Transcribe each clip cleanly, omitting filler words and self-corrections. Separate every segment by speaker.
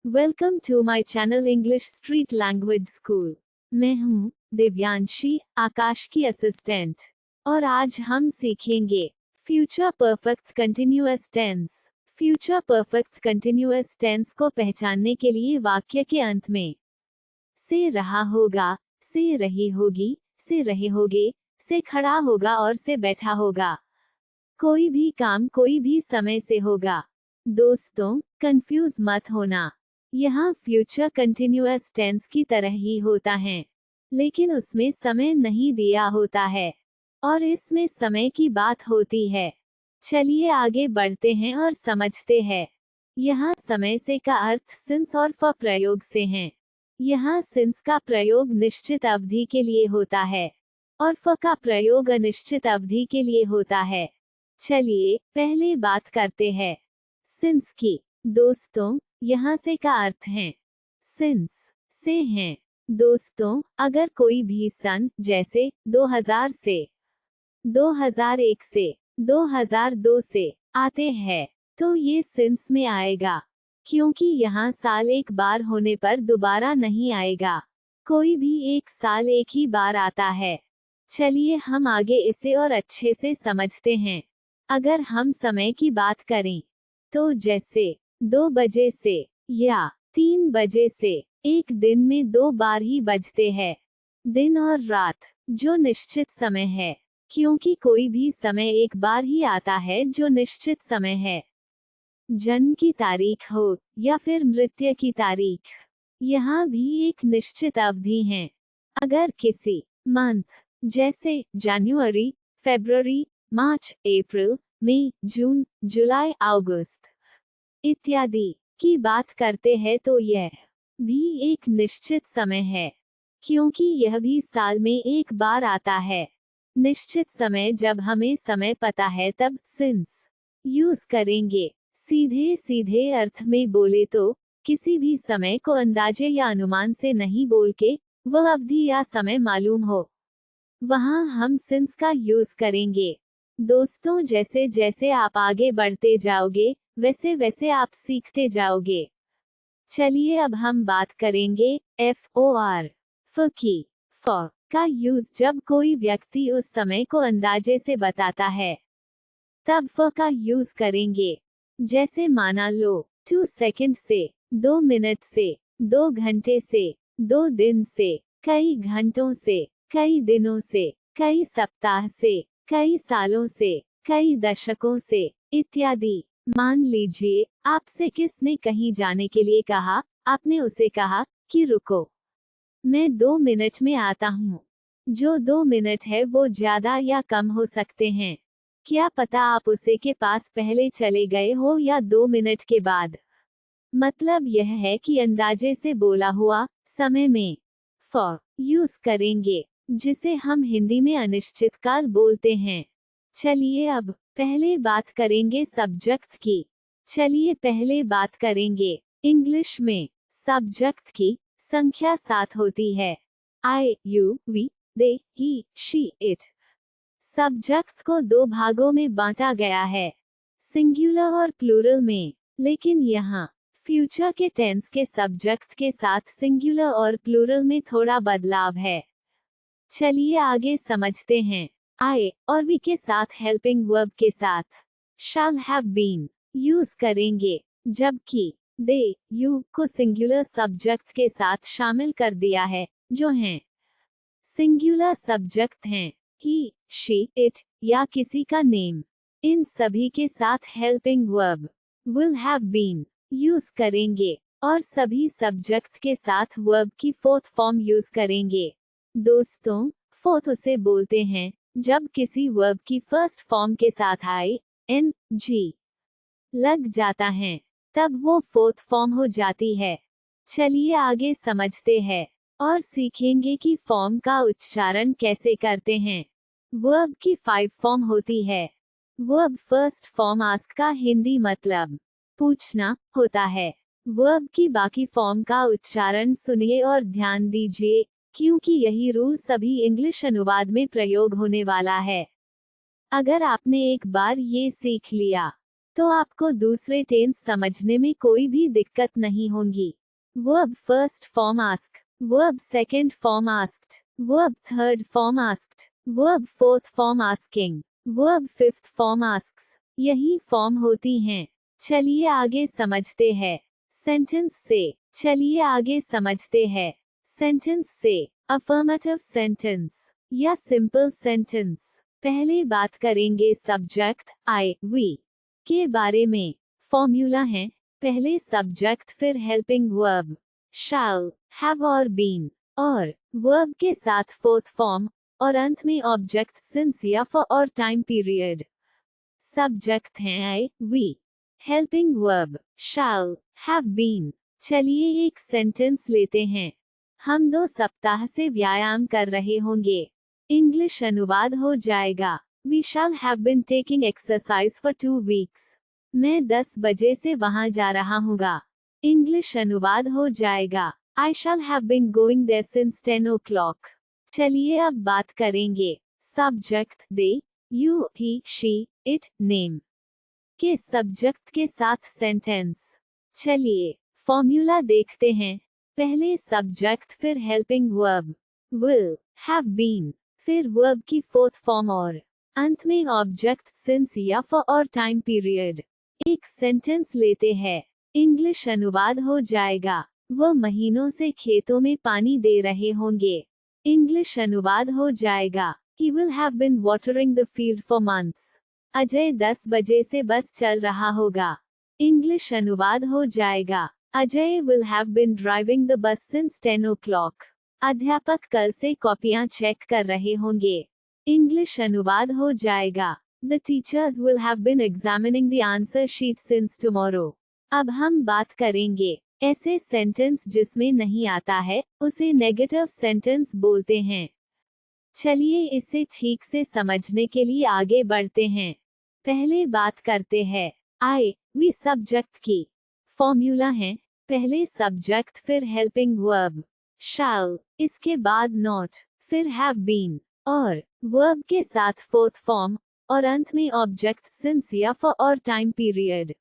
Speaker 1: Welcome to my channel English street language school. मैं हूँ दिव्यांशी, आकाश की असिस्टेंट, और आज हम सीखेंगे future perfect continuous tense. Future perfect continuous tense को पहचानने के लिए वाक्य के अंत में से रहा होगा, से रही होगी, से रहे होगे, से खड़ा होगा और से बैठा होगा। कोई भी काम कोई भी समय से होगा। दोस्तों, कंफ्यूज मत होना। यहाँ फ्यूचर कंटिन्यूअस टेंस की तरह ही होता है, लेकिन उसमें समय नहीं दिया होता है और इसमें समय की बात होती है। चलिए आगे बढ़ते हैं और समझते हैं। यहाँ समय से का अर्थ सिंस और फॉर प्रयोग से है। यहाँ सिंस का प्रयोग निश्चित अवधि के लिए होता है और फॉर का प्रयोग अनिश्चित अवधि के लिए होता है। चलिए पहले बात करते हैं सिंस की। दोस्तों, यहाँ से का अर्थ है सिंस से हैं। दोस्तों, अगर कोई भी सन जैसे 2000 से, 2001 से, 2002 से आते हैं तो ये सिंस में आएगा, क्योंकि यहाँ साल एक बार होने पर दोबारा नहीं आएगा। कोई भी एक साल एक ही बार आता है। चलिए हम आगे इसे और अच्छे से समझते हैं। अगर हम समय की बात करें तो जैसे 2 बजे से या 3 बजे से, एक दिन में 2 बार ही बजते हैं, दिन और रात, जो निश्चित समय है, क्योंकि कोई भी समय एक बार ही आता है जो निश्चित समय है। जन्म की तारीख हो या फिर मृत्यु की तारीख, यहाँ भी एक निश्चित अवधि है। अगर किसी मंथ जैसे जनवरी, फरवरी, मार्च, अप्रैल, मई, जून, जुलाई, अगस्त इत्यादि की बात करते हैं तो यह भी एक निश्चित समय है, क्योंकि यह भी साल में एक बार आता है। निश्चित समय जब हमें समय पता है तब सिंस यूज करेंगे। सीधे सीधे अर्थ में बोले तो किसी भी समय को अंदाजे या अनुमान से नहीं बोल के वह अवधि या समय मालूम हो, वहां हम सिंस का यूज करेंगे। दोस्तों, जैसे जैसे आप आगे बढ़ते जाओगे वैसे वैसे आप सीखते जाओगे। चलिए अब हम बात करेंगे FOR फॉर की। फॉर का यूज जब कोई व्यक्ति उस समय को अंदाजे से बताता है तब फॉर का यूज करेंगे। जैसे माना लो 2 सेकंड से, 2 मिनट से, 2 घंटे से, 2 दिन से, कई घंटों से, कई दिनों से, कई सप्ताह से, कई सालों से, कई दशकों से इत्यादि। मान लीजिए आपसे किसने कहीं जाने के लिए कहा, आपने उसे कहा कि रुको, मैं 2 मिनट में आता हूँ। जो 2 मिनट है वो ज्यादा या कम हो सकते हैं। क्या पता आप उसे के पास पहले चले गए हो या 2 मिनट के बाद। मतलब यह है कि अंदाजे से बोला हुआ समय में फॉर यूज करेंगे, जिसे हम हिंदी में अनिश्चित काल बोलते हैं। चलिए अब पहले बात करेंगे सब्जेक्ट की। चलिए पहले बात करेंगे इंग्लिश में। सब्जेक्ट की संख्या 7 होती है। I, you, we, they, he, she, it। Subject को 2 भागों में बांटा गया है, सिंगुलर और प्लूरल में। लेकिन यहाँ फ्यूचर के टेंस के सब्जेक्ट के साथ सिंगुलर और प्लूरल में थोड़ा बदलाव है। चलिए आगे समझते हैं। I और we के साथ हेल्पिंग वर्ब के साथ shall have been यूज करेंगे, जबकि they, you को सिंगुलर सब्जेक्ट के साथ शामिल कर दिया है, जो हैं सिंगुलर सब्जेक्ट हैं he, she, it या किसी का नेम। इन सभी के साथ helping verb will have been use करेंगे और सभी सब्जेक्ट के साथ वर्ब की फोर्थ फॉर्म यूज करेंगे। दोस्तों, फोर्थ उसे बोलते हैं जब किसी वर्ब की फर्स्ट फॉर्म के साथ ING लग जाता है, तब वो फोर्थ फॉर्म हो जाती है। चलिए आगे समझते हैं और सीखेंगे कि फॉर्म का उच्चारण कैसे करते हैं। वर्ब की 5 फॉर्म होती है। वर्ब फर्स्ट फॉर्म आस्क का हिंदी मतलब पूछना होता है। वर्ब की बाकी फॉर्म का उच्चारण सुनिए और ध्यान दीजिए, क्योंकि यही रूल सभी इंग्लिश अनुवाद में प्रयोग होने वाला है। अगर आपने एक बार ये सीख लिया तो आपको दूसरे टेंस समझने में कोई भी दिक्कत नहीं होगी। Verb first form ask, verb second form asked, verb third form asked, verb fourth form asking, verb fifth form asks, यही फॉर्म होती हैं। चलिए आगे समझते हैं सेंटेंस से। चलिए आगे समझते हैं सेंटेंस से। अफर्मेटिव सेंटेंस या सिंपल सेंटेंस। पहले बात करेंगे सब्जेक्ट आई वी के बारे में। फॉर्मूला है, पहले सब्जेक्ट फिर हेल्पिंग वर्ब शैल, हैव और बीन, और वर्ब के साथ फोर्थ फॉर्म, और अंत में ऑब्जेक्ट सिंस या फॉर और टाइम पीरियड। सब्जेक्ट हैं I we, helping verb shall, have been. चलिए एक सेंटेंस लेते हैं। हम 2 सप्ताह से व्यायाम कर रहे होंगे। इंग्लिश अनुवाद हो जाएगा, we shall have been taking exercise for 2 weeks. मैं 10 बजे से वहां जा रहा हूँगा। इंग्लिश अनुवाद हो जाएगा, I shall have been going there since 10 o'clock। चलिए अब बात करेंगे subject they, you, he, she, it, name के सब्जेक्ट के साथ सेंटेंस। चलिए फॉर्मूला देखते हैं। पहले सब्जेक्ट फिर helping verb will, have been, फिर वर्ब की फोर्थ फॉर्म और अंत में ऑब्जेक्ट सिंस या फॉर और टाइम पीरियड। एक सेंटेंस लेते हैं। इंग्लिश अनुवाद हो जाएगा, वह महीनों से खेतों में पानी दे रहे होंगे। इंग्लिश अनुवाद हो जाएगा, he will have been watering the field for months। Ajay 10 बजे से बस चल रहा होगा। इंग्लिश अनुवाद हो जाएगा, Ajay will have been driving the bus since 10 o'clock। अध्यापक कल से कॉपियां चेक कर रहे होंगे। इंग्लिश अनुवाद हो जाएगा, the teachers will have been examining the answer sheet since tomorrow। अब हम बात करेंगे ऐसे सेंटेंस जिसमें नहीं आता है, उसे नेगेटिव सेंटेंस बोलते हैं। चलिए इसे ठीक से समझने के लिए आगे बढ़ते हैं। पहले बात करते हैं आई वी सब्जेक्ट की। फॉर्मूला है, पहले सब्जेक्ट फिर हेल्पिंग वर्ब शैल, इसके बाद नॉट, फिर हैव बीन, और वर्ब के साथ फोर्थ फॉर्म, और अंत में ऑब्जेक्ट सिंस या फॉर और टाइम पीरियड।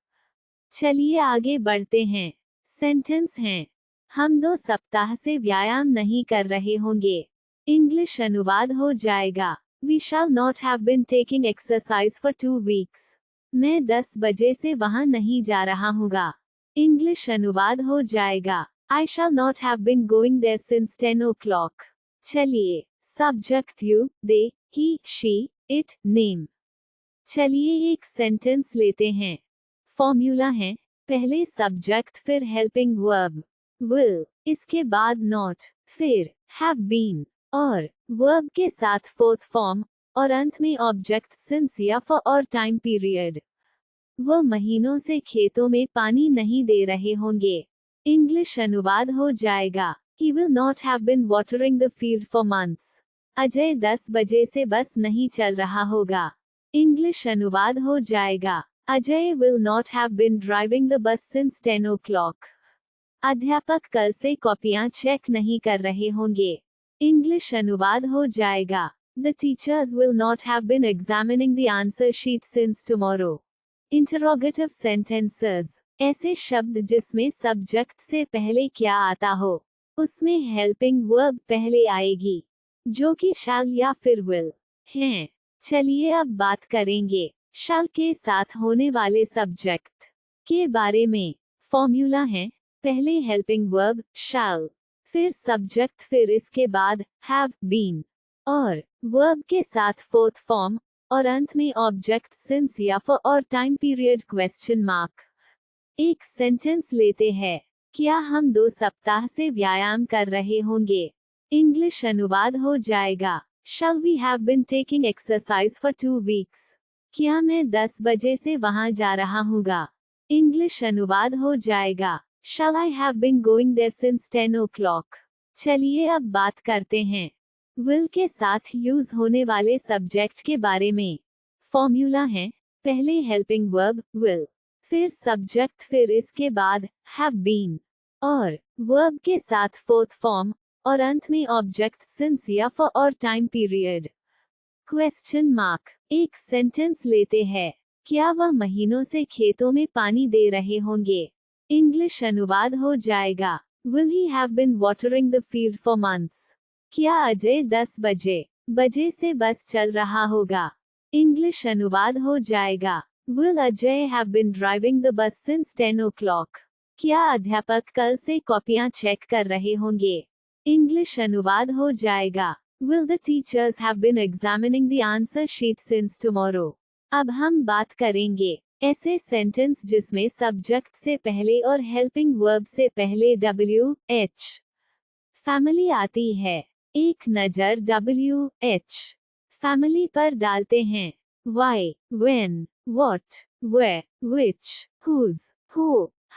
Speaker 1: चलिए आगे बढ़ते हैं। सेंटेंस हैं, हम 2 सप्ताह से व्यायाम नहीं कर रहे होंगे। इंग्लिश अनुवाद हो जाएगा, we shall not have been taking exercise for 2 weeks. मैं 10 बजे से वहां नहीं जा रहा हूँगा। इंग्लिश अनुवाद हो जाएगा, I shall not have been going there since 10 o'clock। चलिए subject you, they, he, she, it, name. चलिए एक सेंटेंस लेते हैं। फॉर्मूला है, पहले सब्जेक्ट फिर हेल्पिंग वर्ब विल, इसके बाद नॉट, फिर हैव बीन, और वर्ब के साथ फोर्थ फॉर्म, और अंत में ऑब्जेक्ट सिंस या फॉर और टाइम पीरियड। वह महीनों से खेतों में पानी नहीं दे रहे होंगे। इंग्लिश अनुवाद हो जाएगा, he will not have been watering the field for months। Ajay 10 बजे से बस नहीं चल रहा होगा। इंग्लिश अनुवाद हो जाएगा, Ajay will not have been driving the bus since 10 o'clock। अध्यापक कल से कॉपियां चेक नहीं कर रहे होंगे। इंग्लिश अनुवाद हो जाएगा, the teachers will not have been examining the answer sheet since tomorrow। Interrogative sentences, ऐसे शब्द जिसमें सब्जेक्ट से पहले क्या आता हो, उसमें हेल्पिंग वर्ब पहले आएगी, जो कि शैल या फिर विल हैं। चलिए अब बात करेंगे शैल के साथ होने वाले सब्जेक्ट के बारे में। फॉर्मूला है, पहले हेल्पिंग वर्ब शैल, फिर सब्जेक्ट, फिर इसके बाद हैव बीन, और वर्ब के साथ फोर्थ फॉर्म, और अंत में ऑब्जेक्ट सिंस या फॉर और टाइम पीरियड क्वेश्चन मार्क। एक सेंटेंस लेते हैं, क्या हम 2 सप्ताह से व्यायाम कर रहे होंगे। इंग्लिश अनुवाद हो जाएगा, shall we have been taking exercise for 2 weeks. क्या मैं 10 बजे से वहां जा रहा हूँगा। इंग्लिश अनुवाद हो जाएगा, shall I have been going there since 10 o'clock। चलिए अब बात करते हैं विल के साथ यूज होने वाले सब्जेक्ट के बारे में। फॉर्मूला है, पहले हेल्पिंग वर्ब विल, फिर सब्जेक्ट, फिर इसके बाद हैव बीन, और वर्ब के साथ फोर्थ फॉर्म, और अंत में ऑब्जेक्ट सिंस या फॉर और टाइम पीरियड क्वेश्चन मार्क। एक सेंटेंस लेते हैं, क्या वह महीनों से खेतों में पानी दे रहे होंगे? इंग्लिश अनुवाद हो जाएगा, Will he have been watering the field for months? क्या अजय 10 बजे से बस चल रहा होगा? इंग्लिश अनुवाद हो जाएगा, Will Ajay have been driving the bus since 10 o'clock? क्या अध्यापक कल से कॉपियां चेक कर रहे होंगे? इंग्लिश अनुवाद हो जाएगा, Will the teachers have been examining the answer sheet since tomorrow? अब हम बात करेंगे ऐसे सेंटेंस जिसमें सब्जेक्ट से पहले और हेल्पिंग वर्ब से पहले WH फैमिली आती है। एक नज़र WH फैमिली पर डालते हैं। Why, when, what, where, which, whose, who,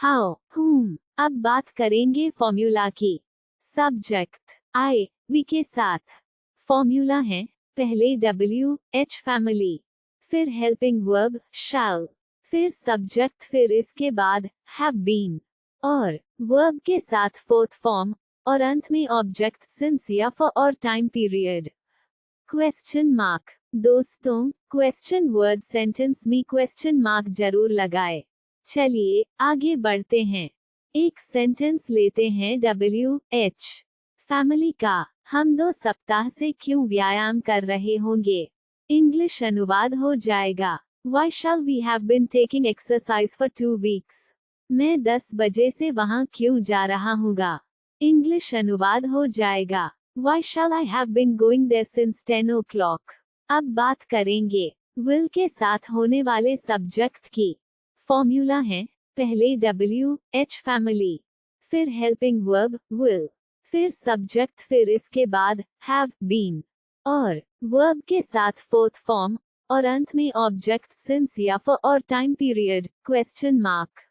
Speaker 1: how, whom। अब बात करेंगे फॉर्मूला की। सब्जेक्ट I, we के साथ फॉर्मूला है, पहले WH फैमिली, फिर हेल्पिंग वर्ब shall, फिर सब्जेक्ट, फिर इसके बाद have been, और वर्ब के साथ फोर्थ फॉर्म, और अंत में ऑब्जेक्ट सिंस या फॉर और टाइम पीरियड। Question mark. दोस्तों, क्वेश्चन वर्ड सेंटेंस में क्वेश्चन मार्क जरूर लगाए। चलिए आगे बढ़ते हैं। एक सेंटेंस लेते हैं WH फैमिली का। हम 2 सप्ताह से क्यों व्यायाम कर रहे होंगे? इंग्लिश अनुवाद हो जाएगा, Why shall we have been taking exercise for 2 weeks? मैं 10 बजे से वहां क्यों जा रहा हूँगा? इंग्लिश अनुवाद हो जाएगा, Why shall I have been going there since 10 o'clock? अब बात करेंगे will के साथ होने वाले सब्जेक्ट की। फॉर्मूला है, पहले WH फैमिली, फिर हेल्पिंग वर्ब will, फिर सब्जेक्ट, फिर इसके बाद have been, और वर्ब के साथ फोर्थ फॉर्म, और अंत में ऑब्जेक्ट सिंस या फॉर और टाइम पीरियड क्वेश्चन मार्क।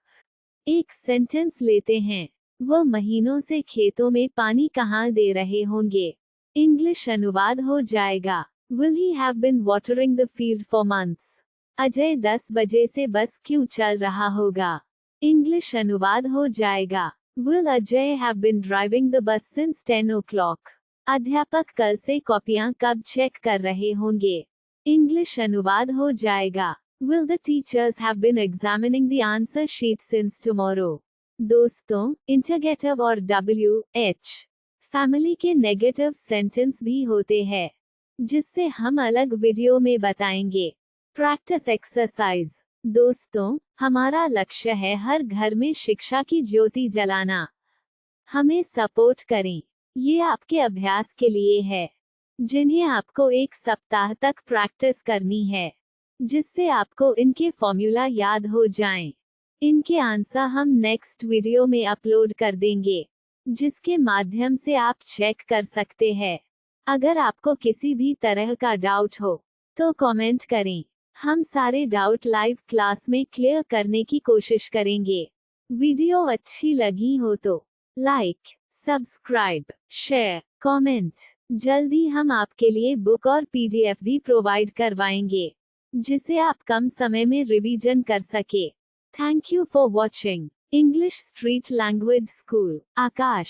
Speaker 1: एक सेंटेंस लेते हैं, वह महीनों से खेतों में पानी कहाँ दे रहे होंगे? इंग्लिश अनुवाद हो जाएगा, Will he have been watering the field for months? Ajay 10 बजे से बस क्यों चल रहा होगा? इंग्लिश अनुवाद हो जाएगा, Will Ajay have been driving the bus since 10 o'clock? अध्यापक कल से कॉपियां कब चेक कर रहे होंगे? इंग्लिश अनुवाद हो जाएगा, Will the teachers have been examining the answer sheet since tomorrow? दोस्तों, इंटरगेटिव और WH फैमिली के नेगेटिव सेंटेंस भी होते हैं, जिससे हम अलग वीडियो में बताएंगे। Practice exercise. दोस्तों, हमारा लक्ष्य है हर घर में शिक्षा की ज्योति जलाना। हमें सपोर्ट करें। ये आपके अभ्यास के लिए है, जिन्हें आपको 1 सप्ताह तक प्रैक्टिस करनी है, जिससे आपको इनके फॉर्मूला याद हो जाएं। इनके आंसर हम नेक्स्ट वीडियो में अपलोड कर देंगे, जिसके माध्यम से आप चेक कर सकते हैं। अगर आपको किसी भी तरह का डाउट हो तो कमेंट करें। हम सारे डाउट लाइव क्लास में क्लियर करने की कोशिश करेंगे। वीडियो अच्छी लगी हो तो लाइक, सब्सक्राइब, शेयर, कमेंट। जल्दी हम आपके लिए बुक और PDF भी प्रोवाइड करवाएंगे, जिसे आप कम समय में रिवीजन कर सके। Thank you for watching English street language school. Akash.